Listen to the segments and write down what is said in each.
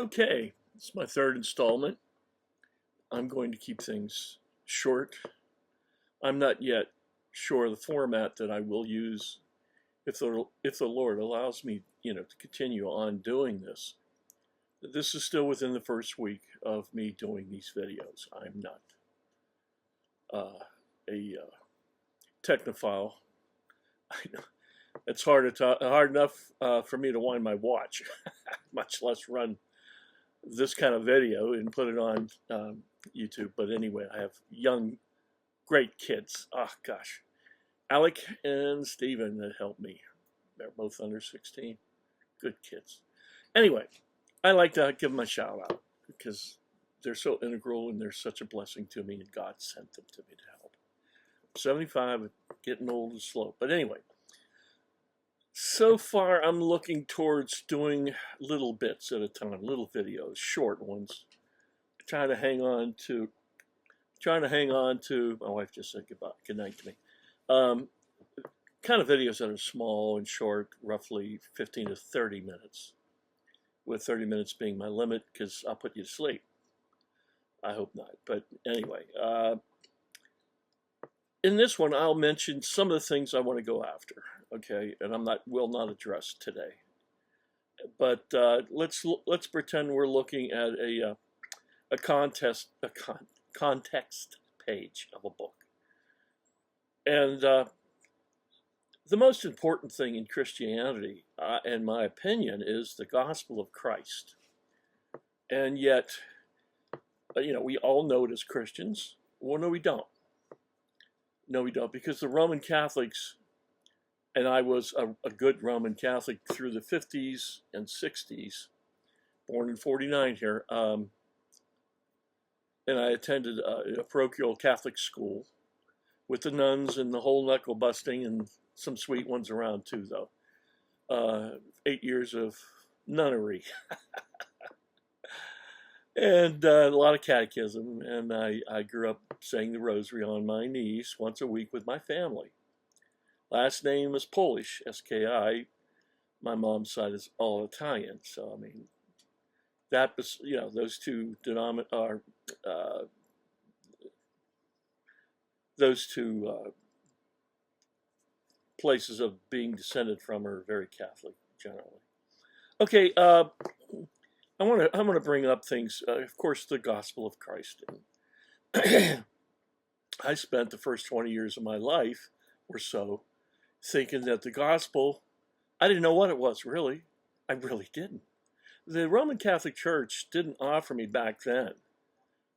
Okay, it's my third installment. I'm going to keep things short. I'm not yet sure the format that I will use if the Lord allows me, to continue on doing this. This is still within the first week of me doing these videos. I'm not a technophile. I know it's hard enough for me to wind my watch, much less run this kind of video and put it on YouTube. But anyway, I have young, great kids. Oh gosh, Alec and Steven that helped me. They're both under 16. Good kids. Anyway, I like to give them a shout out because they're so integral and they're such a blessing to me, and God sent them to me to help. 75, getting old and slow. But anyway, so far I'm looking towards doing little bits at a time, little videos, short ones. Trying to hang on to, my wife just said goodbye, good night to me. Kind of videos that are small and short, roughly 15 to 30 minutes, with 30 minutes being my limit because I'll put you to sleep. I hope not, but anyway, in this one I'll mention some of the things I want to go after, okay, and will not address today. But let's pretend we're looking at a context page of a book, and the most important thing in Christianity, in my opinion, is the gospel of Christ. And yet, we all know it as Christians. Well, no, we don't. No, we don't, because the Roman Catholics, and I was a good Roman Catholic through the 50s and 60s, born in 49 here, and I attended a parochial Catholic school with the nuns and the whole knuckle busting, and some sweet ones around too, though. 8 years of nunnery. And a lot of catechism, and I grew up saying the rosary on my knees once a week with my family. Last name is Polish, S-K-I. My mom's side is all Italian, so I mean, that was, those two places of being descended from are very Catholic generally. Okay, I want to bring up things. Of course, the gospel of Christ. I spent the first 20 years of my life or so thinking that the gospel, I didn't know what it was really. I really didn't. The Roman Catholic Church didn't offer me back then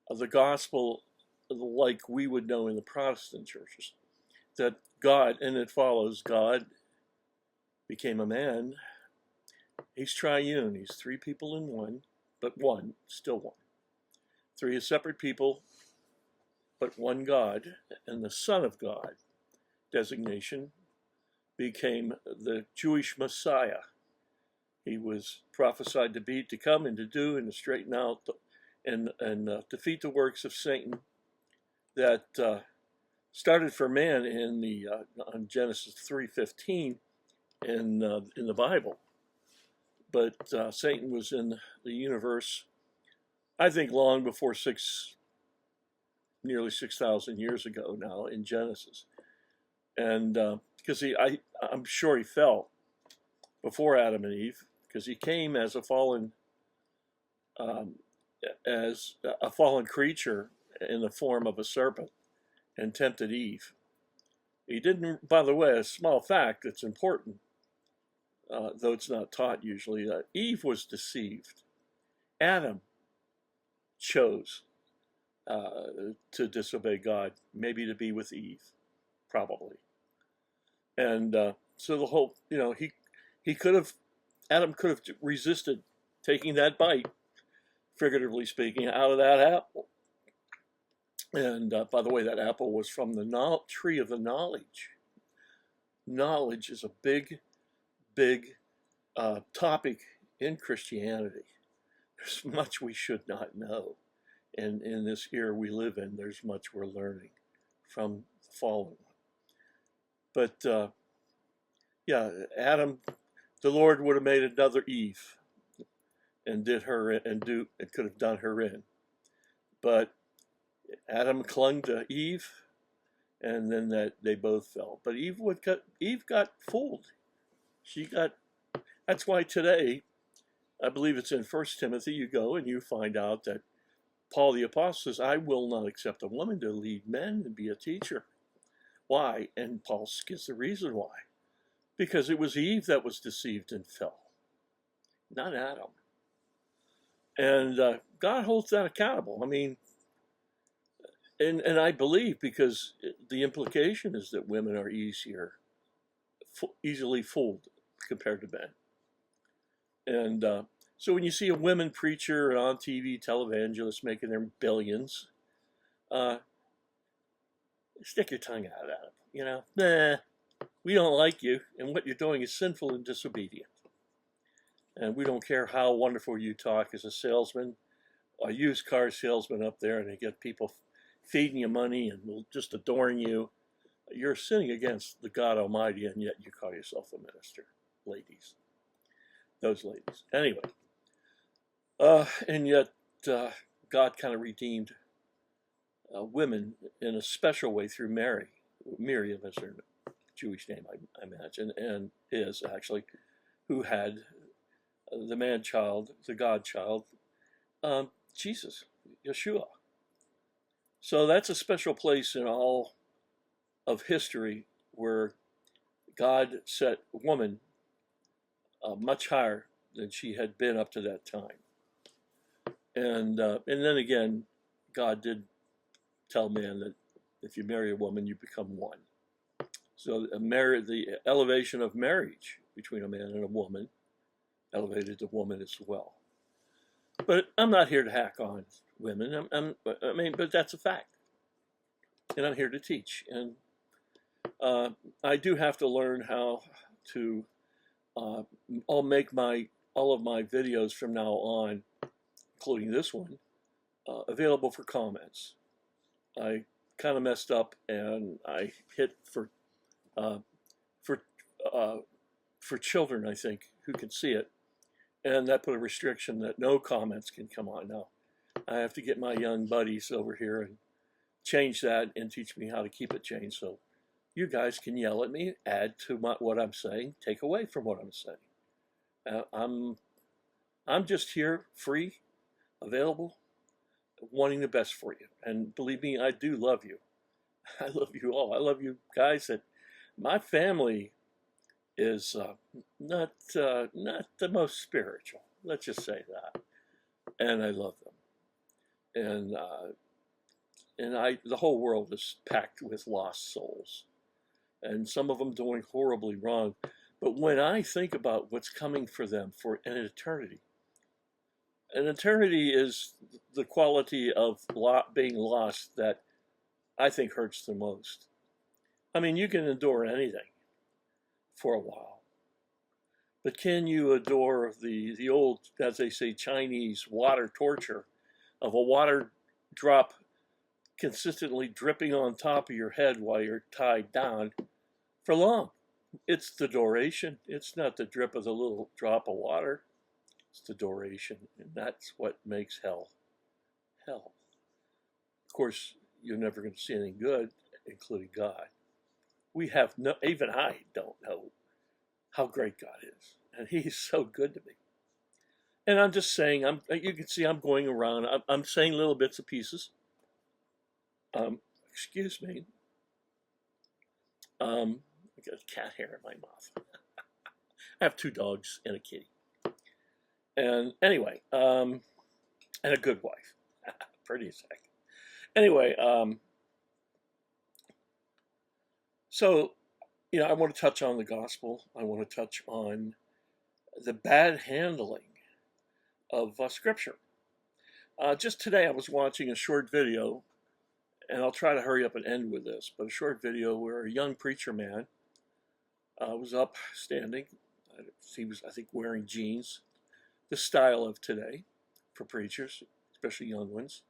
the gospel like we would know in the Protestant churches. That God, and it follows, God became a man. He's triune. He's three people in one, but one, still one. Three is separate people, but one God, and the Son of God designation became the Jewish Messiah. He was prophesied to come and to do and to straighten out and defeat the works of Satan that started for man on Genesis 3:15 in the Bible. But Satan was in the universe, I think, long before nearly 6,000 years ago now in Genesis. And because I'm sure he fell before Adam and Eve, because he came as a fallen creature in the form of a serpent and tempted Eve. He didn't, by the way, a small fact that's important, though it's not taught usually, that Eve was deceived. Adam chose to disobey God, maybe to be with Eve, probably. And so the whole, Adam could have resisted taking that bite, figuratively speaking, out of that apple. And by the way, that apple was from the tree of the knowledge. Knowledge is a big topic in Christianity. There's much we should not know. And in this era we live in, there's much we're learning from the fallen one. But Adam, the Lord would have made another Eve. and did her and could have done her in. But Adam clung to Eve, and then they both fell. But Eve got fooled. That's why today, I believe it's in 1 Timothy, you go and you find out that Paul the Apostle says, I will not accept a woman to lead men and be a teacher. Why? And Paul gives the reason why. Because it was Eve that was deceived and fell, not Adam. And God holds that accountable. I mean, and I believe because the implication is that women are easily fooled compared to men. And so when you see a women preacher on TV, televangelist making their billions, stick your tongue out at them. Nah, we don't like you, and what you're doing is sinful and disobedient. And we don't care how wonderful you talk as a salesman, a used car salesman up there, and they get people feeding you money and just adoring you. You're sinning against the God Almighty, and yet you call yourself a minister, ladies. Those ladies. Anyway, and yet God kind of redeemed women in a special way through Mary. Miriam is her Jewish name, I imagine, and is actually, who had the man-child, the God-child, Jesus, Yeshua. So that's a special place in all of history where God set woman much higher than she had been up to that time. And then again, God did tell man that if you marry a woman, you become one. So the elevation of marriage between a man and a woman elevated the woman as well. But I'm not here to hack on women. But that's a fact. And I'm here to teach. And I do have to learn how to I'll make all of my videos from now on, including this one, available for comments. I kind of messed up and I hit for children, I think, who can see it, and that put a restriction that no comments can come on. Now I have to get my young buddies over here and change that and teach me how to keep it changed so you guys can yell at me, add to what I'm saying, take away from what I'm saying. I'm just here, free, available, wanting the best for you. And believe me, I do love you. I love you all. I love you guys. That my family is not the most spiritual. Let's just say that. And I love them. And the whole world is packed with lost souls. And some of them doing horribly wrong. But when I think about what's coming for them for an eternity is the quality of being lost that I think hurts the most. I mean, you can endure anything for a while. But can you endure the old, as they say, Chinese water torture of a water drop consistently dripping on top of your head while you're tied down for long? It's the duration. It's not the drip of the little drop of water. It's the duration. And that's what makes hell hell. Of course, you're never going to see anything good, including God. Even I don't know how great God is. And He's so good to me. And I'm just saying, you can see I'm going around. I'm saying little bits and pieces. Excuse me. I got cat hair in my mouth. I have 2 dogs and a kitty. And anyway, and a good wife. Pretty sick. Anyway, so, I want to touch on the gospel. I want to touch on the bad handling of Scripture. Just today I was watching a short video, and I'll try to hurry up and end with this, but a short video where a young preacher man was up standing. He was, I think, wearing jeans, the style of today for preachers, especially young ones.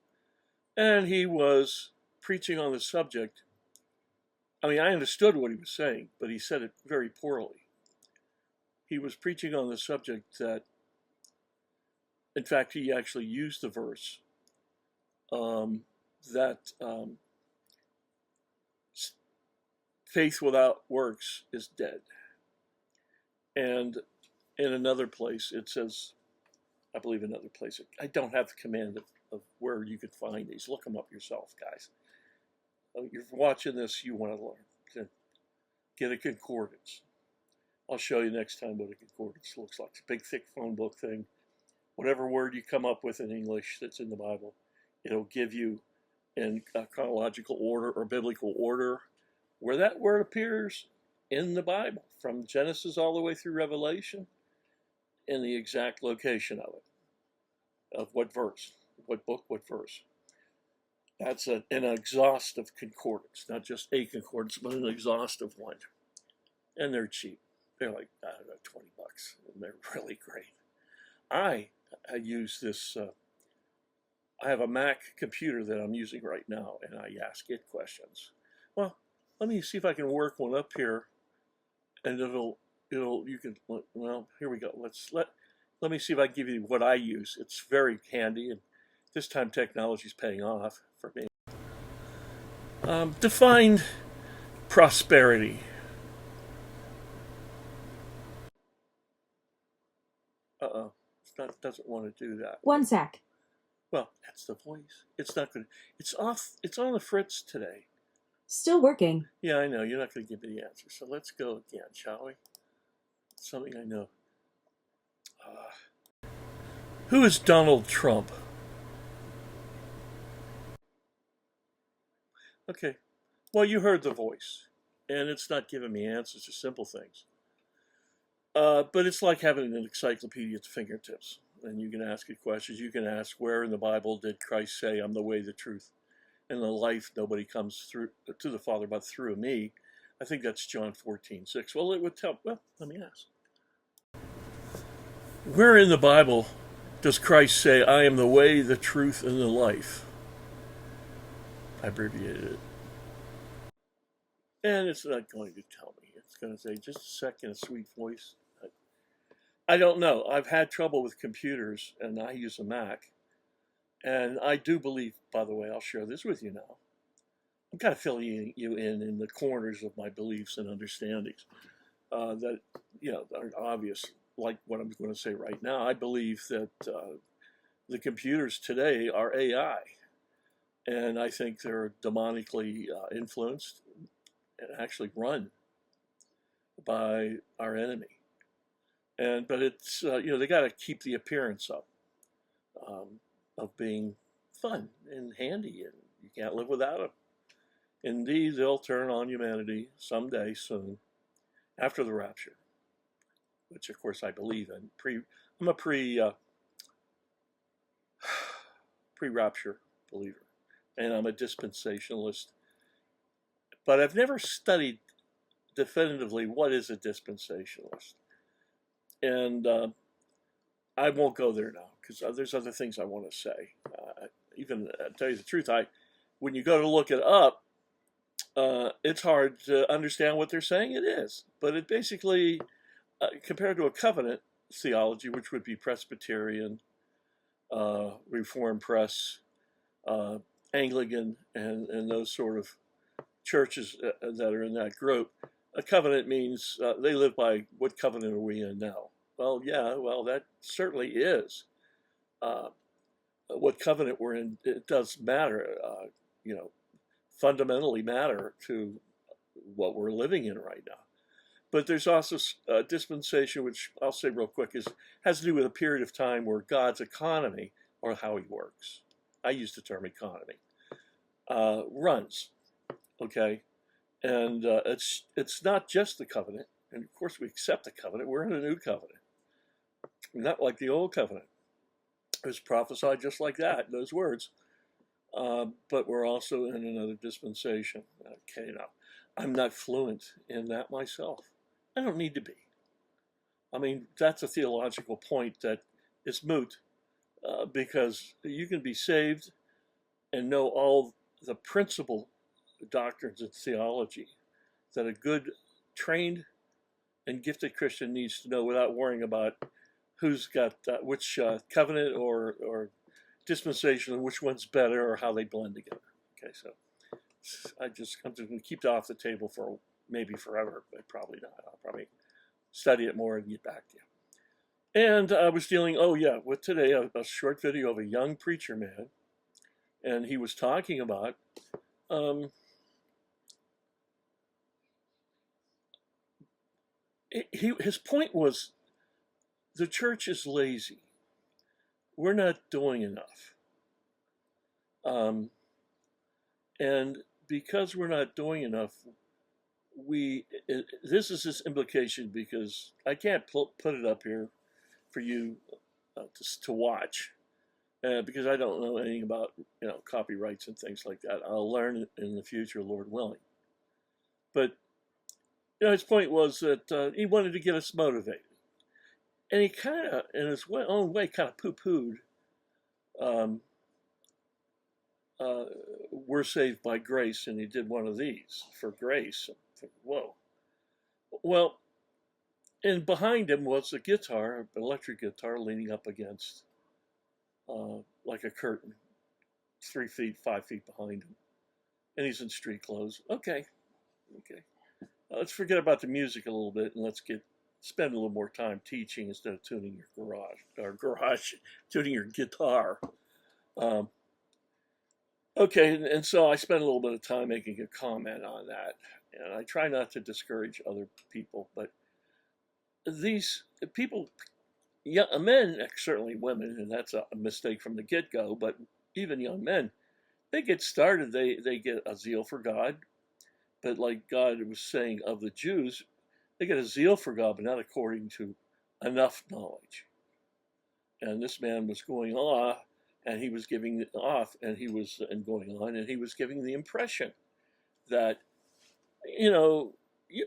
And he was preaching on the subject. I mean, I understood what he was saying, but he said it very poorly. He was preaching on the subject that In fact, he actually used the verse that faith without works is dead. And in another place, it says, I believe another place, I don't have the command of where you could find these. Look them up yourself, guys. You're watching this, you want to learn. Get a concordance. I'll show you next time what a concordance looks like. It's a big, thick phone book thing. Whatever word you come up with in English that's in the Bible, it'll give you in chronological order or biblical order where that word appears in the Bible, from Genesis all the way through Revelation, and the exact location of it, of what verse, what book, what verse. That's an exhaustive concordance, not just a concordance, but an exhaustive one. And they're cheap. They're like, I don't know, $20, and they're really great. I use this, I have a Mac computer that I'm using right now, and I ask it questions. Well, let me see if I can work one up here, and you can, well, here we go. Let me see if I can give you what I use. It's very handy, and this time technology is paying off for me. Define prosperity. It doesn't want to do that. One sec. Well, that's the voice. It's not good. It's off. It's on the fritz today. Still working. Yeah, I know. You're not going to give me the answer. So let's go again, shall we? Something I know. Who is Donald Trump? Okay. Well, you heard the voice. And it's not giving me answers to simple things. But it's like having an encyclopedia at the fingertips. And you can ask it questions. You can ask, where in the Bible did Christ say, I'm the way, the truth, and the life? Nobody comes through to the Father but through me. I think that's John 14:6. Well, it would tell. Well, let me ask. Where in the Bible does Christ say, I am the way, the truth, and the life? I abbreviated it. And it's not going to tell me. It's going to say, just a second, a sweet voice. I don't know. I've had trouble with computers, and I use a Mac. And I do believe, by the way, I'll share this with you now. I'm kind of filling you in the corners of my beliefs and understandings that, aren't obvious, like what I'm going to say right now. I believe that the computers today are AI. And I think they're demonically influenced and actually run by our enemy. But it's, they got to keep the appearance up of being fun and handy, and you can't live without them. Indeed, they'll turn on humanity someday soon, after the rapture, which of course I believe in. I'm a pre-rapture believer, and I'm a dispensationalist. But I've never studied definitively what is a dispensationalist. And I won't go there now because there's other things I want to say. Even to tell you the truth, when you go to look it up, it's hard to understand what they're saying it is. But it basically, compared to a covenant theology, which would be Presbyterian, Reformed Press, Anglican, and those sort of churches that are in that group, a covenant means they live by what covenant are we in now? Well, yeah, that certainly is. What covenant we're in, it does matter, fundamentally matter to what we're living in right now. But there's also dispensation, which I'll say real quick, has to do with a period of time where God's economy, or how he works, I use the term economy, runs, okay? And it's not just the covenant. And of course we accept the covenant. We're in a new covenant. Not like the old covenant. It was prophesied just like that, those words. But we're also in another dispensation. Okay, now, I'm not fluent in that myself. I don't need to be. I mean, that's a theological point that is moot because you can be saved and know all the principal doctrines of theology that a good, trained, and gifted Christian needs to know without worrying about who's got which covenant or dispensation, and which one's better, or how they blend together. Okay, so I'm just going to keep it off the table for maybe forever, but probably not. I'll probably study it more and get back to you. And I was dealing, with today a short video of a young preacher man, and he was talking about his point was the church is lazy. We're not doing enough. And because we're not doing enough, this is his implication, because I can't put it up here for you to watch, because I don't know anything about copyrights and things like that. I'll learn in the future, Lord willing. But his point was that he wanted to get us motivated, and he kind of, in his own way, kind of poo-pooed. We're saved by grace, and he did one of these for grace. Whoa. Well, and behind him was a guitar, an electric guitar, leaning up against like a curtain, 3 feet, 5 feet behind him, and he's in street clothes. Okay. Let's forget about the music a little bit, and let's spend a little more time teaching instead of tuning your tuning your guitar. Okay, and so I spent a little bit of time making a comment on that, and I try not to discourage other people, but these people, men, certainly women, and that's a mistake from the get-go, but even young men, they get started, they get a zeal for God, but like God was saying of the Jews, they get a zeal for God, but not according to enough knowledge. And this man was going off, and he was giving it off, and going on, and he was giving the impression that, you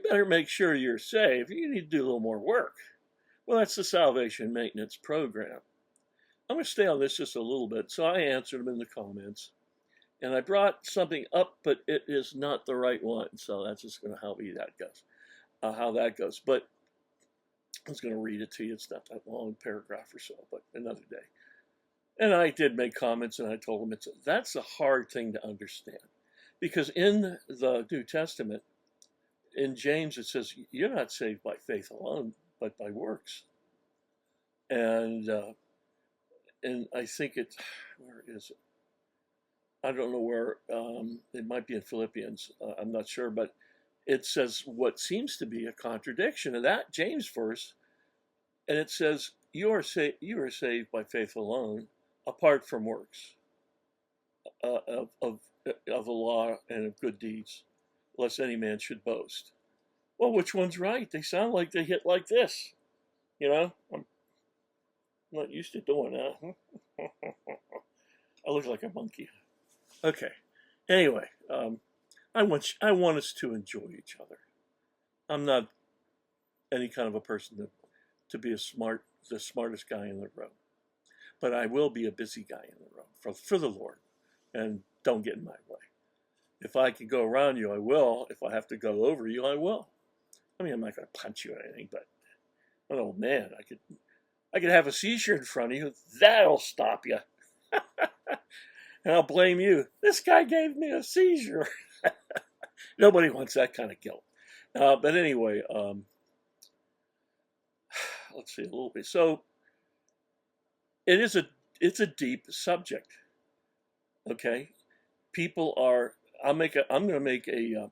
better make sure you're saved. You need to do a little more work. Well, that's the salvation maintenance program. I'm going to stay on this just a little bit. So I answered them in the comments, and I brought something up, but it is not the right one. So that's just going to help me how that goes. But I was going to read it to you. It's not that long, paragraph or so, but another day. And I did make comments, and I told them that's a hard thing to understand, because in the New Testament, in James, it says you're not saved by faith alone, but by works. And I think where is it? I don't know where. It might be in Philippians. I'm not sure, but it says what seems to be a contradiction in that James verse, and it says you are saved by faith alone, apart from works of the law and of good deeds, lest any man should boast. Well, which one's right? They sound like they hit like this. I'm not used to doing that. I look like a monkey. Okay. Anyway, I want us to enjoy each other. I'm not any kind of a person to be the smartest guy in the room. But I will be a busy guy in the room for the Lord, and don't get in my way. If I can go around you, I will. If I have to go over you, I will. I mean, I'm not going to punch you or anything, but I'm an old man. I could have a seizure in front of you. That'll stop you. And I'll blame you. This guy gave me a seizure. Nobody wants that kind of guilt. But anyway, let's see a little bit. So it's a deep subject. Okay, people are. I'm going to make a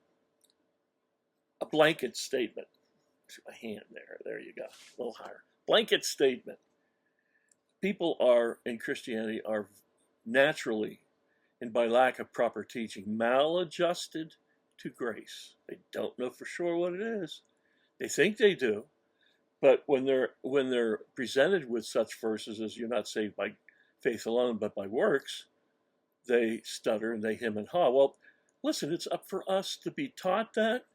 blanket statement. My hand there. There you go. A little higher. Blanket statement. People in Christianity are naturally, and by lack of proper teaching, maladjusted to grace. They don't know for sure what it is. They think they do, but when they're presented with such verses as "You're not saved by faith alone, but by works," they stutter and they hem and haw. Well, listen, it's up for us to be taught that.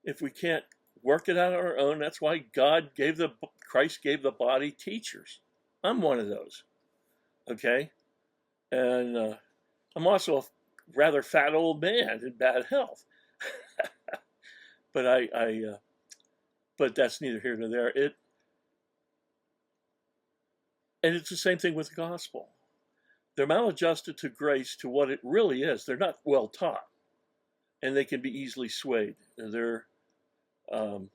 If we can't work it out on our own, that's why Christ gave the body teachers. I'm one of those. Okay, and I'm also a rather fat old man in bad health. But but that's neither here nor there. And it's the same thing with the gospel. They're maladjusted to grace, to what it really is. They're not well taught, and they can be easily swayed. They're um,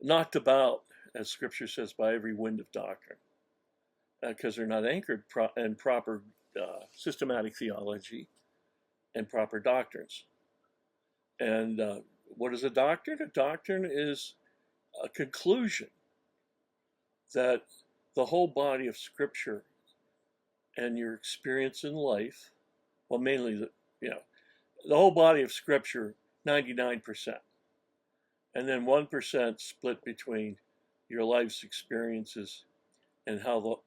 knocked about, as Scripture says, by every wind of doctrine, because they're not anchored in proper systematic theology and proper doctrines. And what is a doctrine? A doctrine is a conclusion that the whole body of Scripture and your experience in life, well, mainly the whole body of Scripture, 99%, and then 1% split between your life's experiences and how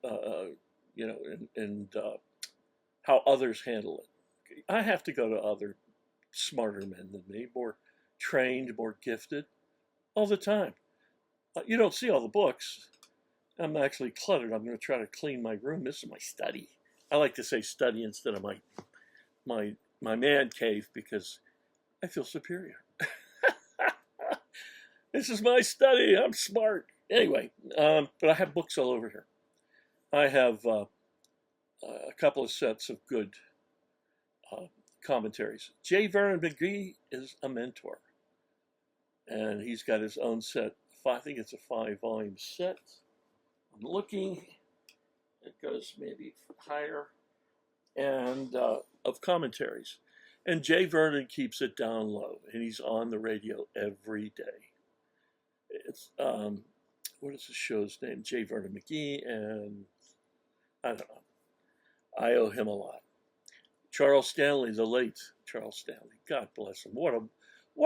how others handle it. I have to go to other smarter men than me, more trained, more gifted, all the time. You don't see all the books. I'm actually cluttered. I'm going to try to clean my room. This is my study. I like to say study instead of my man cave, because I feel superior. This is my study. I'm smart. Anyway, but I have books all over here. I have a couple of sets of good commentaries. J. Vernon McGee is a mentor, and he's got his own set. I think it's a 5-volume set. I'm looking. It goes maybe higher, and of commentaries. And J. Vernon keeps it down low, and he's on the radio every day. It's what is the show's name? J. Vernon McGee, and I don't know. I owe him a lot. Charles Stanley, the late Charles Stanley, God bless him. What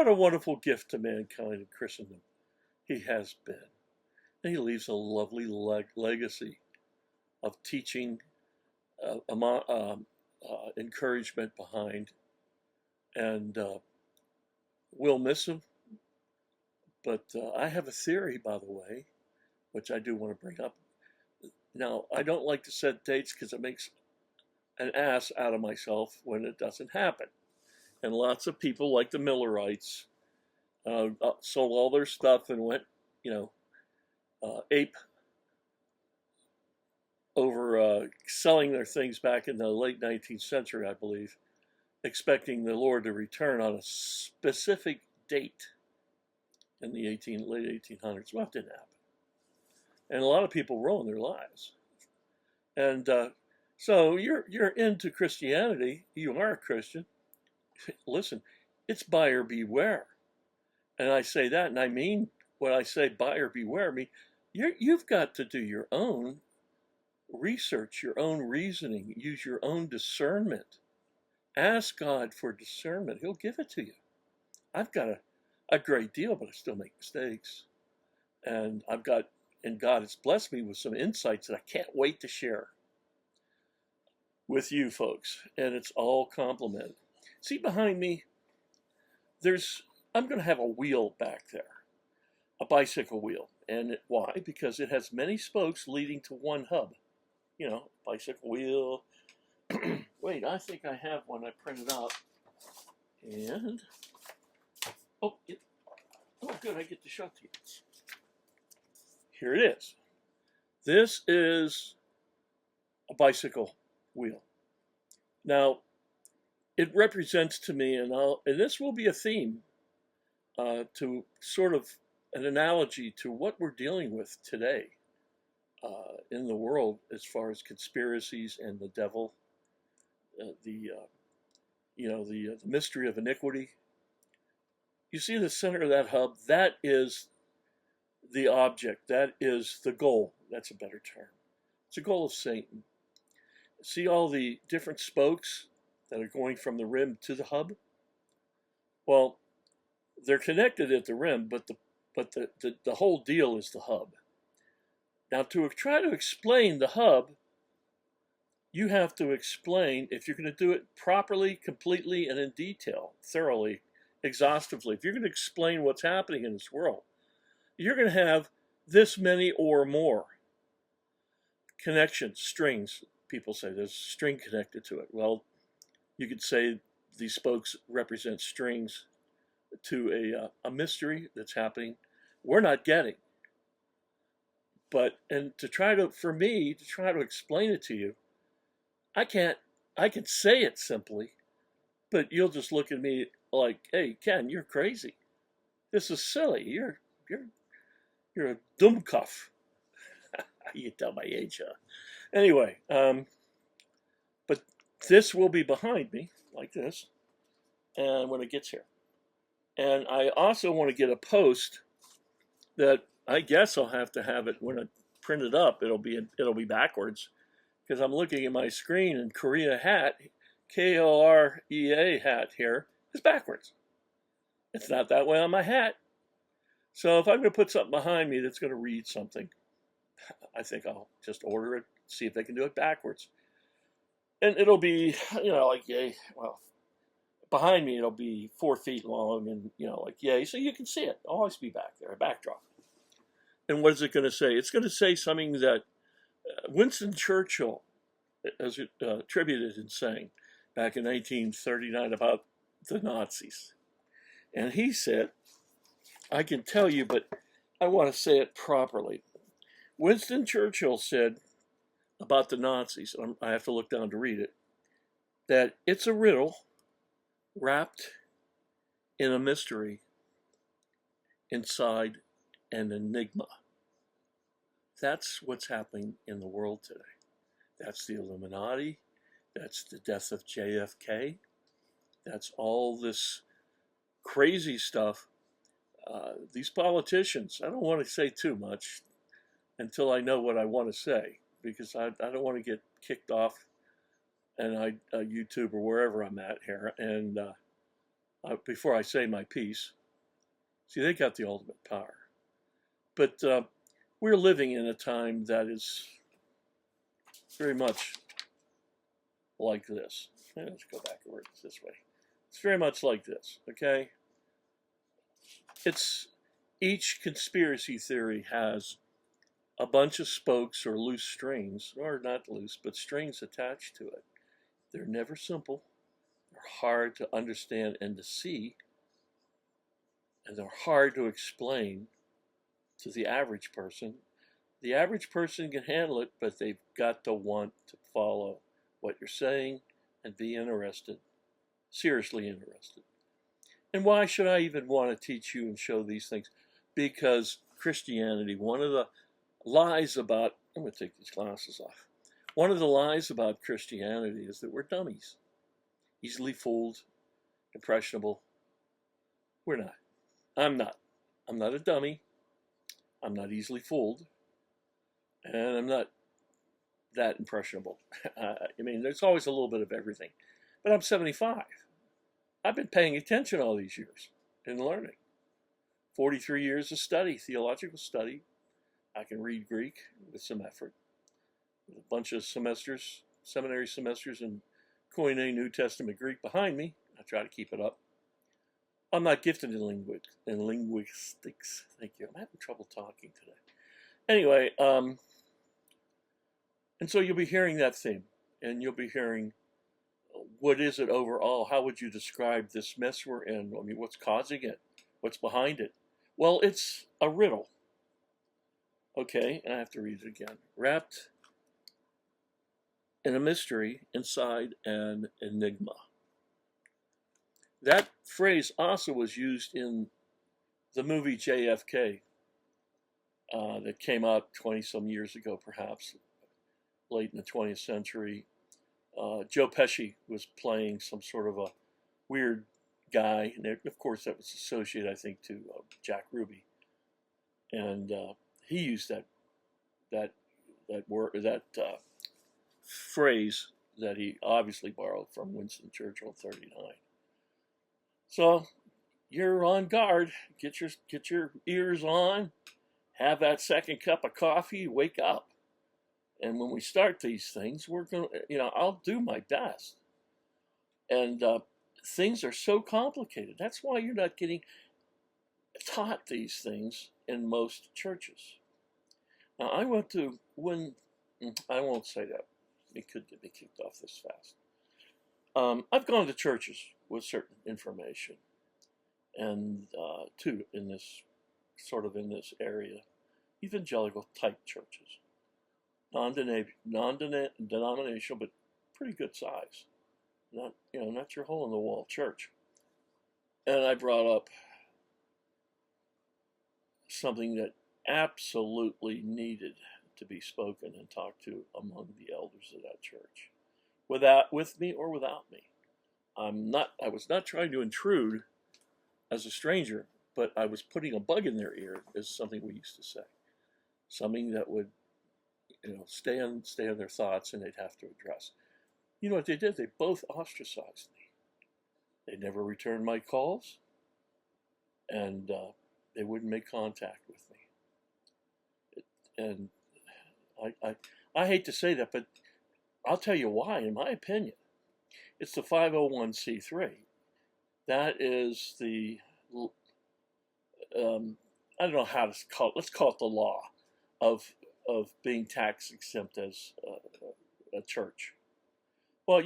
a wonderful gift to mankind and Christendom he has been. And he leaves a lovely legacy of teaching, encouragement behind, and we'll miss him. But I have a theory, by the way, which I do want to bring up. Now, I don't like to set dates because it makes an ass out of myself when it doesn't happen. And lots of people, like the Millerites, sold all their stuff and went, ape over selling their things back in the late 19th century, I believe, expecting the Lord to return on a specific date in the late 1800s. Well, it didn't happen. And a lot of people ruined their lives. And so you're into Christianity. You are a Christian. Listen, it's buyer beware. And I say that, and I mean when I say buyer beware, I mean you've got to do your own research, your own reasoning, use your own discernment. Ask God for discernment. He'll give it to you. I've got a great deal, but I still make mistakes. And God has blessed me with some insights that I can't wait to share with you folks. And it's all complimented. See behind me, I'm going to have a wheel back there, a bicycle wheel. And why? Because it has many spokes leading to one hub. Bicycle wheel. Wait, I think I have one I printed out. And, good, I get to show it to you. Here it is. This is a bicycle wheel. Now, it represents to me, and this will be a theme to sort of an analogy to what we're dealing with today in the world as far as conspiracies and the devil, the mystery of iniquity. You see the center of that hub? That is the object. That is the goal. That's a better term. It's a goal of Satan. See all the different spokes that are going from the rim to the hub? Well, they're connected at the rim, but the whole deal is the hub. Now, to try to explain the hub, you have to explain, if you're going to do it properly, completely, and in detail, thoroughly, exhaustively, if you're going to explain what's happening in this world, you're going to have this many or more connections, strings. People say there's a string connected to it. Well, you could say these spokes represent strings to a mystery that's happening we're not getting. But, and to try to, for me, to try to explain it to you, I can't, I can say it simply, but you'll just look at me like, hey, Ken, you're crazy. This is silly. You're, you're a dummkopf. You can tell my age, huh? Anyway, but this will be behind me like this, and when it gets here. And I also want to get a post that I guess I'll have to have it when I print it up. It'll be backwards because I'm looking at my screen and Korea hat, Korea hat here is backwards. It's not that way on my hat. So if I'm going to put something behind me that's going to read something, I think I'll just order it, see if they can do it backwards. And it'll be, like, yay, well, behind me it'll be 4 feet long and, like, yay, so you can see it. It'll always be back there, a backdrop. And what is it going to say? It's going to say something that Winston Churchill has attributed in saying back in 1939 about the Nazis. And he said, I can tell you, but I want to say it properly. Winston Churchill said about the Nazis, I have to look down to read it, that it's a riddle wrapped in a mystery inside an enigma. That's what's happening in the world today. That's the Illuminati. That's the death of JFK. That's all this crazy stuff. These politicians, I don't want to say too much until I know what I want to say, because I don't want to get kicked off and YouTube or wherever I'm at here. And before I say my piece, see, they got the ultimate power. But we're living in a time that is very much like this. Let's go backwards this way. It's very much like this, okay? Each conspiracy theory has a bunch of spokes or loose strings, or not loose, but strings attached to it. They're never simple. They're hard to understand and to see, and they're hard to explain to the average person. The average person can handle it, but they've got to want to follow what you're saying and be interested, seriously interested. And why should I even want to teach you and show these things? Because Christianity, one of the lies about, I'm going to take these glasses off. One of the lies about Christianity is that we're dummies, easily fooled, impressionable. We're not. I'm not. I'm not a dummy. I'm not easily fooled. And I'm not that impressionable. I mean, there's always a little bit of everything. But I'm 75. I've been paying attention all these years and learning. 43 years of study, theological study. I can read Greek with some effort. With a bunch of semesters, seminary semesters in Koine New Testament Greek behind me. I try to keep it up. I'm not gifted in linguistics. Thank you. I'm having trouble talking today. Anyway, and so you'll be hearing that theme, and you'll be hearing, what is it overall? How would you describe this mess we're in? I mean, what's causing it? What's behind it? Well, it's a riddle. Okay, and I have to read it again. Wrapped in a mystery inside an enigma. That phrase also was used in the movie JFK that came out 20-some years ago, perhaps, late in the 20th century. Joe Pesci was playing some sort of a weird guy, and of course that was associated, I think, to Jack Ruby, and he used that phrase that he obviously borrowed from Winston Churchill in '39. So you're on guard. Get your ears on. Have that second cup of coffee. Wake up. And when we start these things, we're going to, I'll do my best. And things are so complicated. That's why you're not getting taught these things in most churches. Now, I went to, I won't say that. It could get me kicked off this fast. I've gone to churches with certain information, and in this area, evangelical type churches, non-denominational, but pretty good size. Not your hole in the wall church. And I brought up something that absolutely needed to be spoken and talked to among the elders of that church, with me or without me. I was not trying to intrude as a stranger, but I was putting a bug in their ear, is something we used to say. Something that would, stay on their thoughts, and they'd have to address. You know what they did? They both ostracized me. They never returned my calls, and they wouldn't make contact with me. And I hate to say that, but I'll tell you why. In my opinion, it's the 501c3. That is the I don't know how to call it. Let's call it the law of being tax exempt as a church. Well,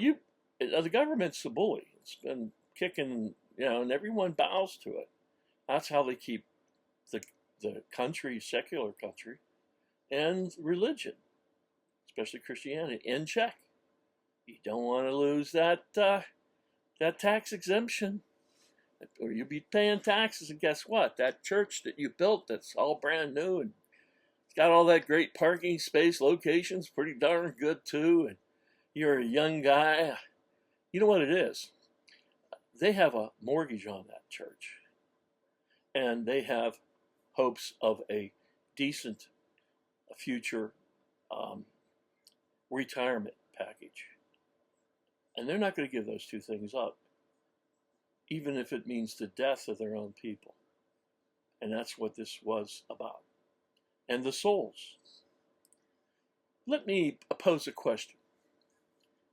the government's the bully. It's been kicking, and everyone bows to it. That's how they keep the country, secular country, and religion, especially Christianity, in check. You don't want to lose that tax exemption, or you'll be paying taxes. And guess what? That church that you built, that's all brand new and it's got all that great parking space, locations, pretty darn good too. And you're a young guy. You know what it is? They have a mortgage on that church, and they have hopes of a decent future retirement package. And they're not going to give those two things up, even if it means the death of their own people. And that's what this was about. And the souls. Let me pose a question,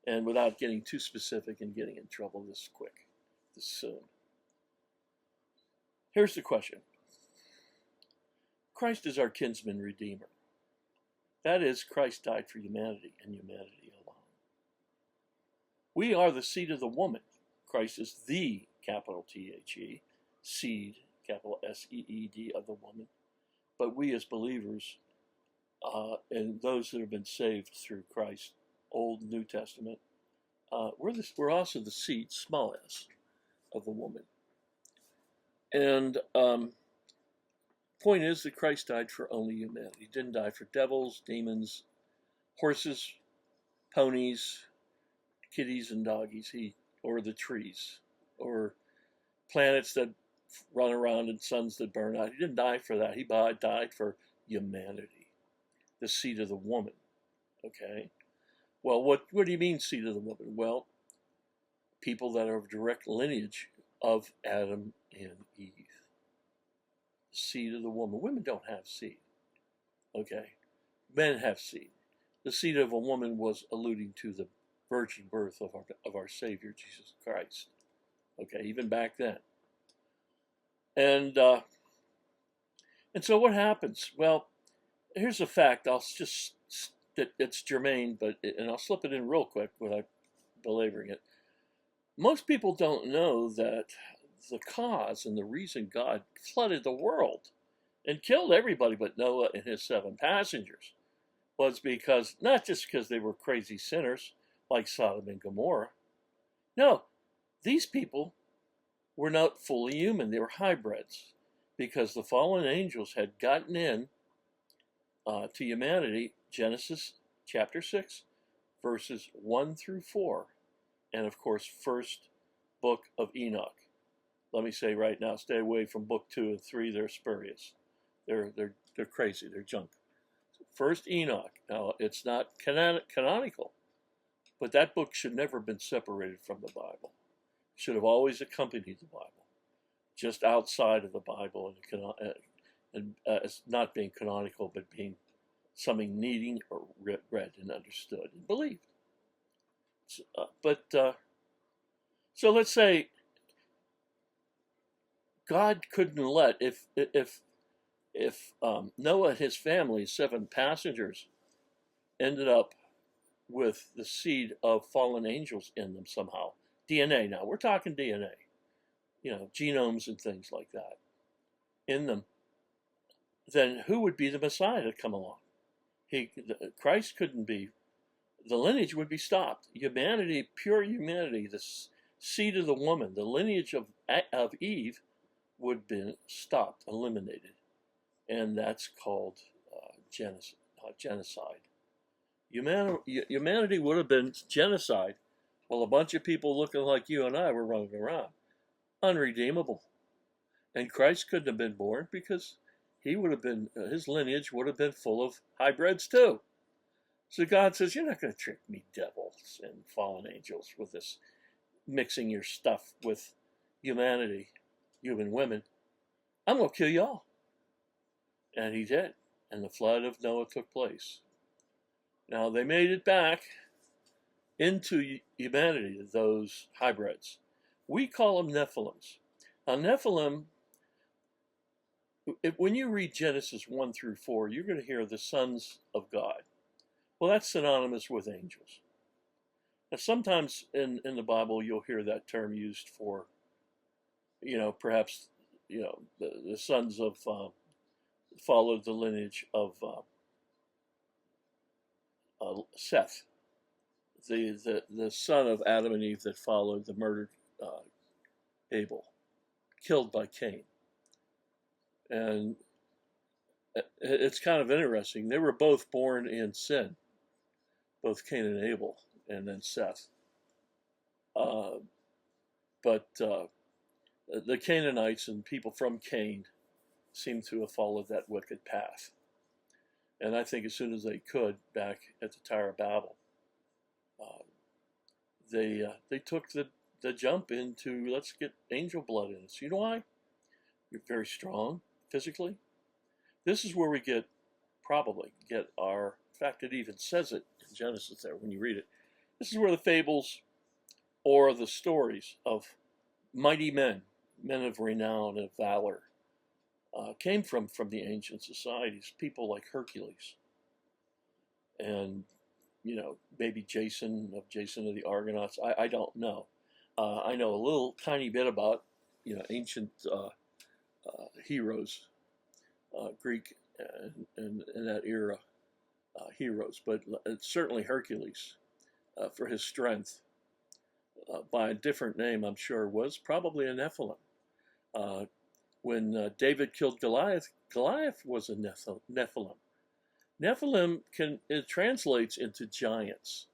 and without getting too specific and getting in trouble this soon. Here's the question. Christ is our kinsman redeemer. That is, Christ died for humanity and humanity alone. We are the seed of the woman. Christ is the, capital T-H-E, seed, capital S-E-E-D, of the woman. But we as believers, and those that have been saved through Christ, Old and New Testament, we're also the seed, small s, of the woman. And point is that Christ died for only humanity. He didn't die for devils, demons, horses, ponies, kitties and doggies, or the trees, or planets that run around and suns that burn out. He didn't die for that. He died for humanity, the seed of the woman. Okay? Well, what do you mean, seed of the woman? Well, people that are of direct lineage of Adam and Eve. The seed of the woman. Women don't have seed. Okay? Men have seed. The seed of a woman was alluding to the virgin birth of our Savior, Jesus Christ. Okay, even back then. And so what happens? Well, here's a fact. It's germane, and I'll slip it in real quick without belaboring it. Most people don't know that the cause and the reason God flooded the world and killed everybody but Noah and his 7 passengers was because, not just because they were crazy sinners like Sodom and Gomorrah. No, these people were not fully human. They were hybrids, because the fallen angels had gotten in to humanity. Genesis chapter 6, verses 1 through 4, and of course, first book of Enoch. Let me say right now, stay away from book 2 and 3. They're spurious. They're crazy. They're junk. First Enoch. Now, it's not canonical, but that book should never have been separated from the Bible. It should have always accompanied the Bible, just outside of the Bible, and not being canonical, but being something needing or read and understood and believed. So let's say God couldn't let, if Noah and his family, 7 passengers, ended up with the seed of fallen angels in them somehow. DNA now. We're talking DNA. Genomes and things like that in them. then who would be the Messiah to come along? Christ couldn't be. The lineage would be stopped. Humanity, pure humanity, the seed of the woman, the lineage of Eve would have been stopped, eliminated. And that's called genocide. Humanity would have been genocide while a bunch of people looking like you and I were running around. Unredeemable. And Christ couldn't have been born because he would have been, his lineage would have been full of hybrids too. So God says, you're not going to trick me, devils and fallen angels, with this mixing your stuff with humanity, human women. I'm going to kill you all. And he did. And the flood of Noah took place. Now, they made it back into humanity, those hybrids. We call them Nephilims. Now, Nephilim, when you read Genesis 1 through 4, you're going to hear the sons of God. Well, that's synonymous with angels. Now, sometimes in the Bible, you'll hear that term used for, perhaps, the sons of followed the lineage of Seth, the son of Adam and Eve that followed the murdered Abel, killed by Cain. And it's kind of interesting. They were both born in sin, both Cain and Abel, and then Seth. But the Canaanites and people from Cain seem to have followed that wicked path. And I think as soon as they could, back at the Tower of Babel, they took the jump into, let's get angel blood in us. You know why? You're very strong physically. This is where we probably get our, in fact, it even says it in Genesis there when you read it. This is where the fables or the stories of mighty men of renown and valor, came from the ancient societies. People like Hercules and, maybe Jason of the Argonauts. I don't know. I know a little tiny bit about, ancient heroes, Greek and that era heroes, but certainly Hercules, for his strength, by a different name, I'm sure, was probably a Nephilim. When David killed Goliath, Goliath was a Nephilim. Nephilim it translates into giants.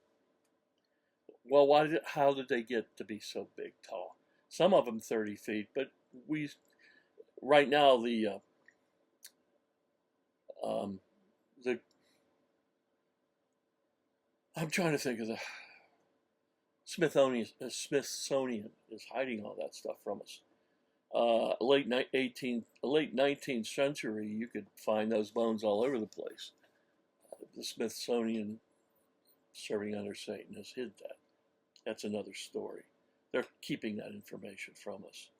Well, how did they get to be so big, tall? Some of them 30 feet, but right now the I'm trying to think of the Smithsonian is hiding all that stuff from us. Late 19th century, you could find those bones all over the place. The Smithsonian, serving under Satan, has hid that. That's another story. They're keeping that information from us.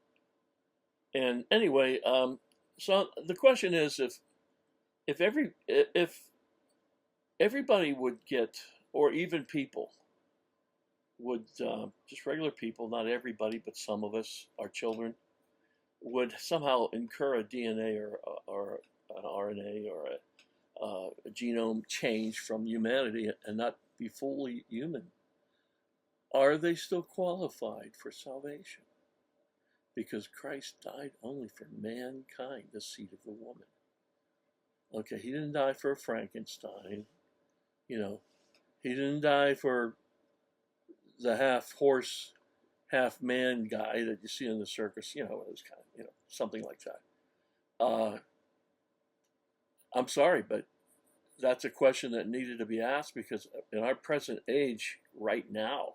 And anyway, so the question is, if everybody would get, or even people would, just regular people, not everybody, but some of us, our children, would somehow incur a DNA or an RNA or a genome change from humanity and not be fully human, are they still qualified for salvation? Because Christ died only for mankind, the seed of the woman. Okay, he didn't die for a Frankenstein. He didn't die for the half horse, half man guy that you see in the circus. It was kind of, something like that. I'm sorry, but that's a question that needed to be asked, because in our present age right now,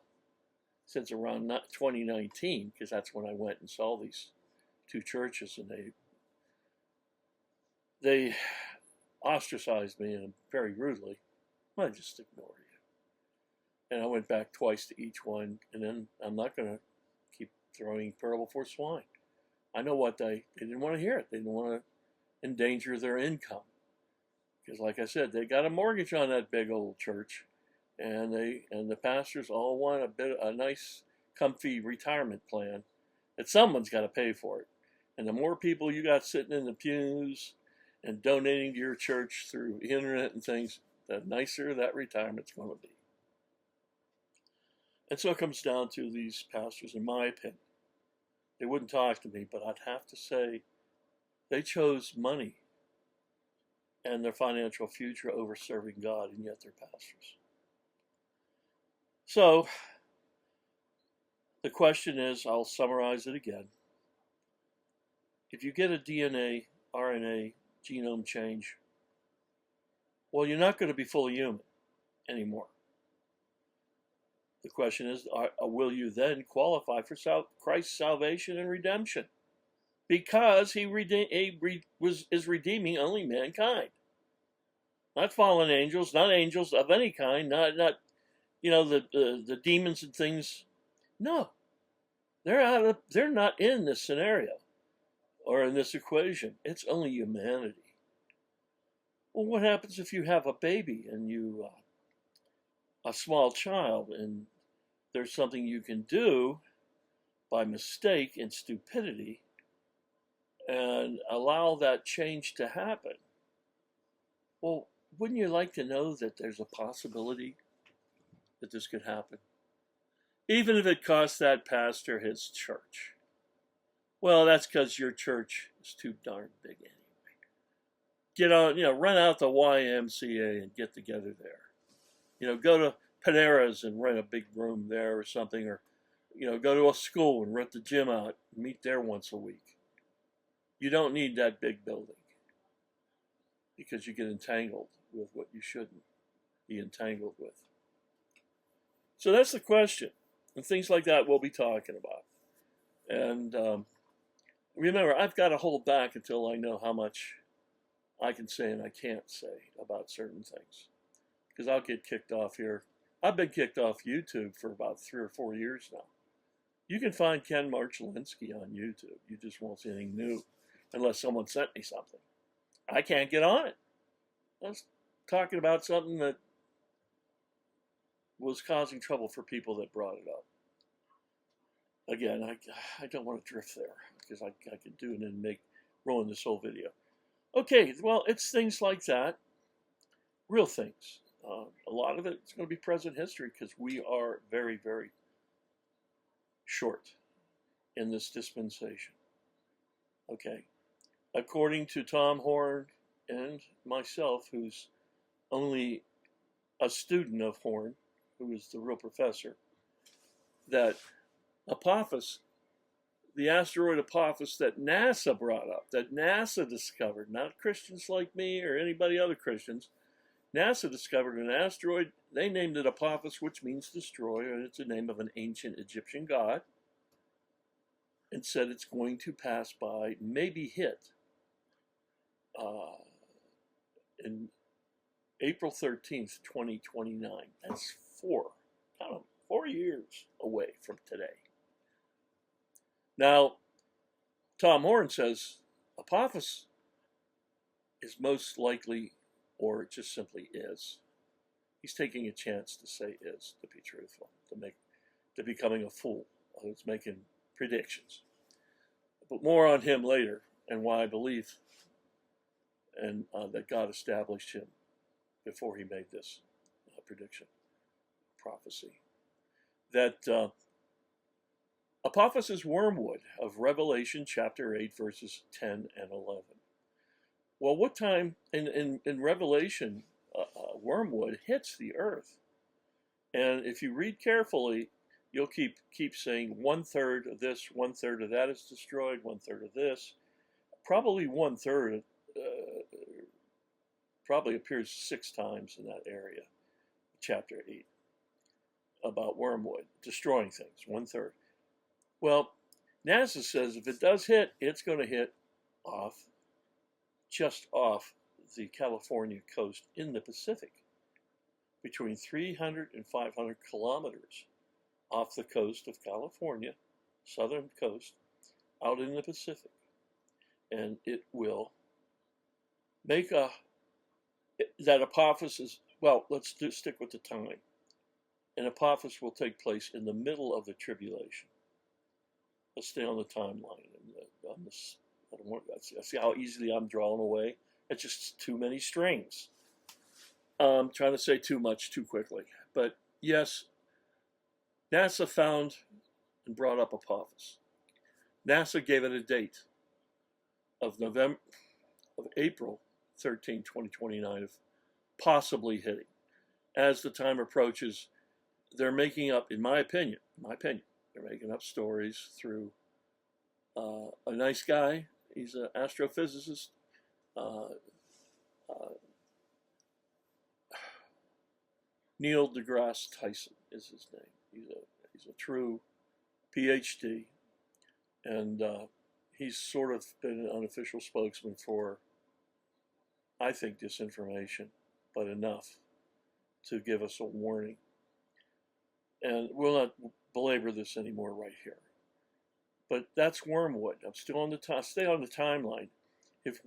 since around 2019, because that's when I went and saw these two churches, and they ostracized me and very rudely. I just ignored you. And I went back twice to each one, and then I'm not going to keep throwing pearl before swine. I know what they didn't want to hear it. They didn't want to endanger their income. Because like I said, they got a mortgage on that big old church, and the pastors all want a nice, comfy retirement plan that someone's got to pay for it. And the more people you got sitting in the pews and donating to your church through the internet and things, the nicer that retirement's going to be. And so it comes down to these pastors, in my opinion. They wouldn't talk to me, but I'd have to say they chose money and their financial future over serving God, and yet they're pastors. So the question is, I'll summarize it again. If you get a DNA, RNA, genome change, well, you're not going to be fully human anymore. The question is, will you then qualify for Christ's salvation and redemption? Because he is redeeming only mankind. Not fallen angels, not angels of any kind, not the demons and things. No. They're not in this scenario or in this equation. It's only humanity. Well, what happens if you have a baby and you a small child, and there's something you can do by mistake and stupidity and allow that change to happen? Well, wouldn't you like to know that there's a possibility that this could happen? Even if it costs that pastor his church. Well, that's because your church is too darn big anyway. Get on, run out the YMCA and get together there. Go to Panera's and rent a big room there or something, or, go to a school and rent the gym out and meet there once a week. You don't need that big building because you get entangled with what you shouldn't be entangled with. So that's the question. And things like that we'll be talking about. And remember, I've got to hold back until I know how much I can say and I can't say about certain things. Because I'll get kicked off here. I've been kicked off YouTube for about 3 or 4 years now. You can find Ken Marchalinsky on YouTube. You just won't see anything new unless someone sent me something. I can't get on it. I was talking about something that was causing trouble for people that brought it up. Again, I don't want to drift there because I could do it and ruin this whole video. Okay, well, it's things like that. Real things. A lot of it is going to be present history because we are very, very short in this dispensation. Okay. According to Tom Horn and myself, who's only a student of Horn, who is the real professor, that Apophis, the asteroid Apophis that NASA brought up, that NASA discovered, not Christians like me or anybody other Christians, NASA discovered an asteroid. They named it Apophis, which means destroyer, and it's the name of an ancient Egyptian god, and said it's going to pass by, maybe hit, in April 13th, 2029. That's 4 years away from today. Now, Tom Horn says Apophis is most likely, or it just simply is. He's taking a chance to say is, to be truthful, to becoming a fool who's making predictions. But more on him later, and why I believe and that God established him before he made this prediction, prophecy. That Apophis is wormwood of Revelation chapter 8, verses 10 and 11. Well, what time in Revelation, wormwood hits the earth? And if you read carefully, you'll keep saying 1/3 of this, 1/3 of that is destroyed, 1/3 of this. Probably 1/3 probably appears 6 times in that area, chapter 8, about wormwood, destroying things, 1/3. Well, NASA says if it does hit, it's going to hit just off the California coast in the Pacific, between 300 and 500 kilometers off the coast of California, southern coast, out in the Pacific. And it will make that Apophis is, well, let's stick with the time. An Apophis will take place in the middle of the tribulation. Let's stay on the timeline. I see how easily I'm drawn away It's just too many strings. I'm trying to say too much too quickly. But yes, NASA found and brought up Apophis. NASA gave it a date of April 13, 2029, of possibly hitting. As the time approaches, they're making up, in my opinion, they're making up stories through a nice guy. He's an astrophysicist. Neil deGrasse Tyson is his name. He's a true PhD, and he's sort of been an unofficial spokesman for, I think, disinformation, but enough to give us a warning. And we'll not belabor this anymore right here. But that's wormwood. I'm still on stay on the timeline. If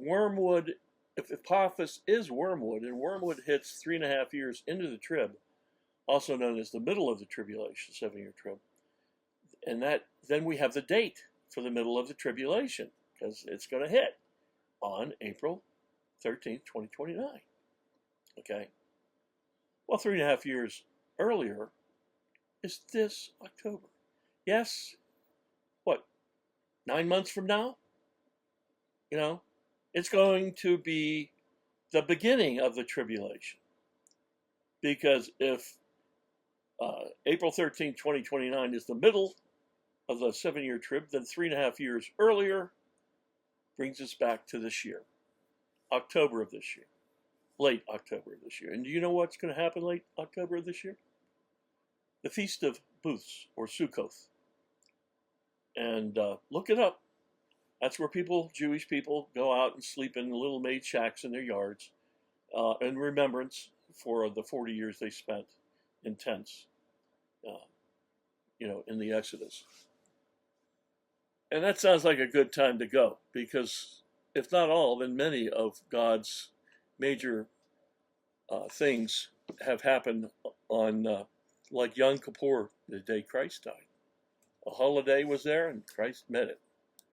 Apophis is wormwood, and wormwood hits 3.5 years into the trib, also known as the middle of the tribulation, 7-year trib, and then we have the date for the middle of the tribulation, because it's going to hit on April 13th, 2029. Okay? Well, 3.5 years earlier is this October. Yes, 9 months from now? It's going to be the beginning of the tribulation. Because if April 13, 2029 is the middle of the 7-year trib, then 3.5 years earlier brings us back to this year, October of this year, late October of this year. And do you know what's going to happen late October of this year? The Feast of Booths, or Sukkoth. And look it up. That's where Jewish people, go out and sleep in little made shacks in their yards in remembrance for the 40 years they spent in tents, in the Exodus. And that sounds like a good time to go, because if not all, then many of God's major things have happened on, like Yom Kippur, the day Christ died. A holiday was there, and Christ met it.